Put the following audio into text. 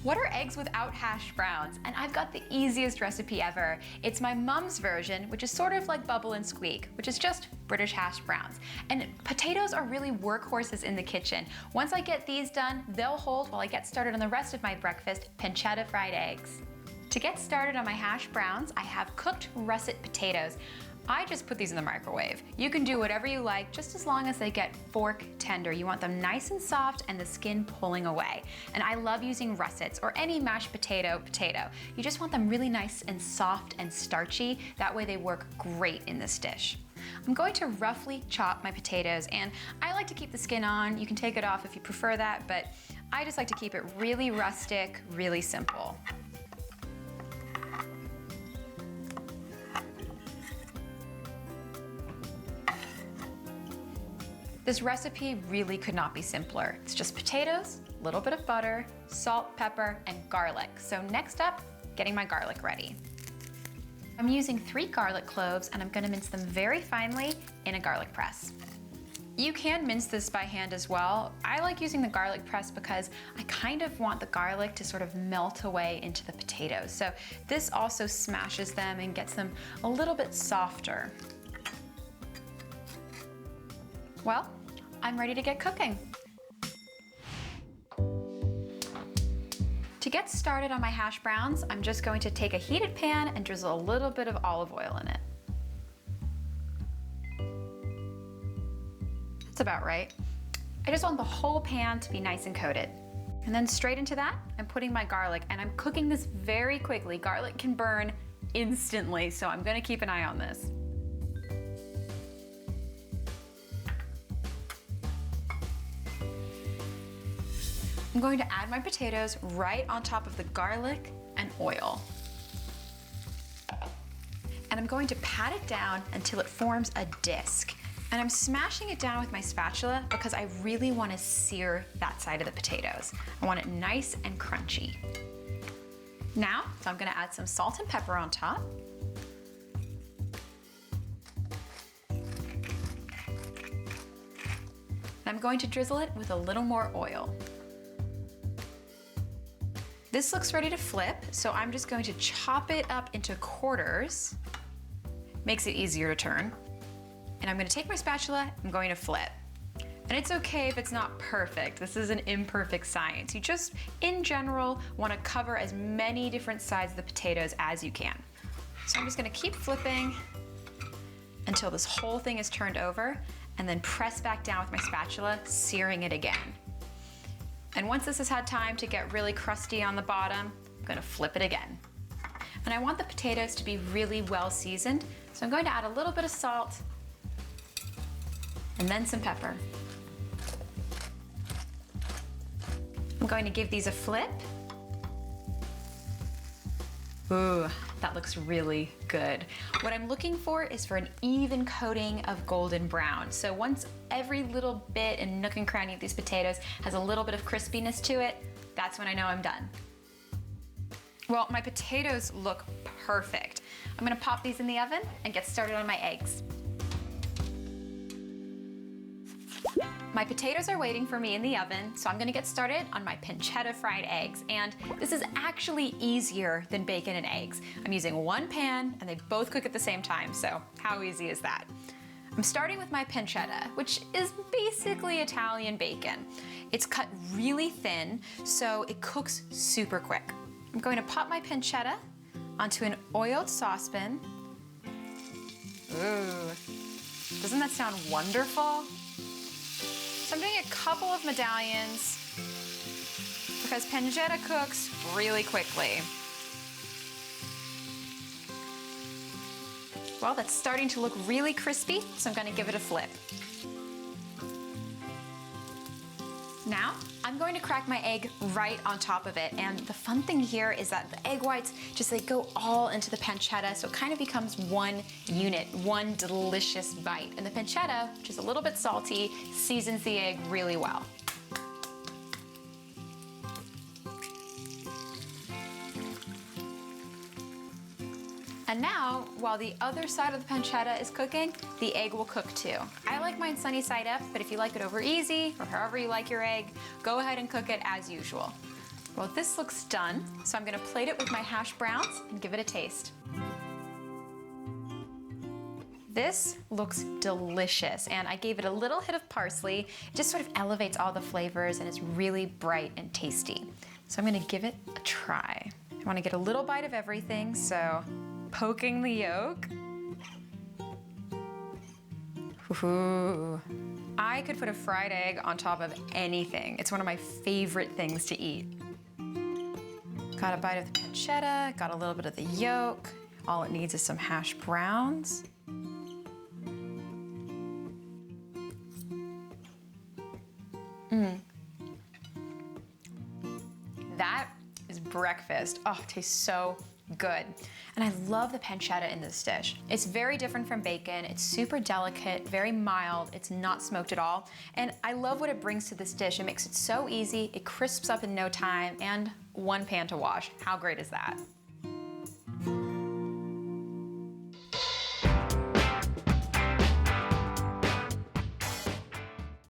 What are eggs without hash browns? And I've got the easiest recipe ever. It's my mom's version, which is sort of like Bubble and Squeak, which is just British hash browns. And potatoes are really workhorses in the kitchen. Once I get these done, they'll hold while I get started on the rest of my breakfast, pancetta-fried eggs. To get started on my hash browns, I have cooked russet potatoes. I just put these in the microwave. You can do whatever you like, just as long as they get fork tender. You want them nice and soft and the skin pulling away. And I love using russets or any mashed potato. You just want them really nice and soft and starchy. That way they work great in this dish. I'm going to roughly chop my potatoes, and I like to keep the skin on. You can take it off if you prefer that, but I just like to keep it really rustic, really simple. This recipe really could not be simpler. It's just potatoes, a little bit of butter, salt, pepper, and garlic. So next up, getting my garlic ready. I'm using 3 garlic cloves, and I'm gonna mince them very finely in a garlic press. You can mince this by hand as well. I like using the garlic press because I kind of want the garlic to sort of melt away into the potatoes. So this also smashes them and gets them a little bit softer. Well, I'm ready to get cooking. To get started on my hash browns, I'm just going to take a heated pan and drizzle a little bit of olive oil in it. That's about right. I just want the whole pan to be nice and coated. And then straight into that, I'm putting my garlic, and I'm cooking this very quickly. Garlic can burn instantly, so I'm gonna keep an eye on this. I'm going to add my potatoes right on top of the garlic and oil. And I'm going to pat it down until it forms a disc. And I'm smashing it down with my spatula because I really want to sear that side of the potatoes. I want it nice and crunchy. Now, so I'm going to add some salt and pepper on top. And I'm going to drizzle it with a little more oil. This looks ready to flip, so I'm just going to chop it up into quarters. Makes it easier to turn. And I'm gonna take my spatula, I'm going to flip. And it's okay if it's not perfect. This is an imperfect science. You just, in general, wanna cover as many different sides of the potatoes as you can. So I'm just gonna keep flipping until this whole thing is turned over, and then press back down with my spatula, searing it again. And once this has had time to get really crusty on the bottom, I'm gonna flip it again. And I want the potatoes to be really well seasoned, so I'm going to add a little bit of salt and then some pepper. I'm going to give these a flip. Ooh, that looks really good. What I'm looking for is for an even coating of golden brown. So once every little bit and nook and cranny of these potatoes has a little bit of crispiness to it, that's when I know I'm done. Well, my potatoes look perfect. I'm gonna pop these in the oven and get started on my eggs. My potatoes are waiting for me in the oven, so I'm gonna get started on my pancetta-fried eggs. And this is actually easier than bacon and eggs. I'm using one pan and they both cook at the same time, so how easy is that? I'm starting with my pancetta, which is basically Italian bacon. It's cut really thin, so it cooks super quick. I'm going to pop my pancetta onto an oiled saucepan. Ooh, doesn't that sound wonderful? So I'm doing a couple of medallions because pancetta cooks really quickly. Well, that's starting to look really crispy, so I'm gonna give it a flip. Now, I'm going to crack my egg right on top of it, and the fun thing here is that the egg whites they go all into the pancetta, so it kind of becomes one unit, one delicious bite. And the pancetta, which is a little bit salty, seasons the egg really well. And now, while the other side of the pancetta is cooking, the egg will cook too. I like mine sunny side up, but if you like it over easy, or however you like your egg, go ahead and cook it as usual. Well, this looks done, so I'm gonna plate it with my hash browns and give it a taste. This looks delicious, and I gave it a little hit of parsley. It just sort of elevates all the flavors and it's really bright and tasty. So I'm gonna give it a try. I wanna get a little bite of everything, so poking the yolk. Ooh. I could put a fried egg on top of anything. It's one of my favorite things to eat. Got a bite of the pancetta, got a little bit of the yolk. All it needs is some hash browns. That is breakfast. Oh, it tastes so good. And I love the pancetta in this dish. It's very different from bacon. It's super delicate, very mild. It's not smoked at all. And I love what it brings to this dish. It makes it so easy. It crisps up in no time and one pan to wash. How great is that?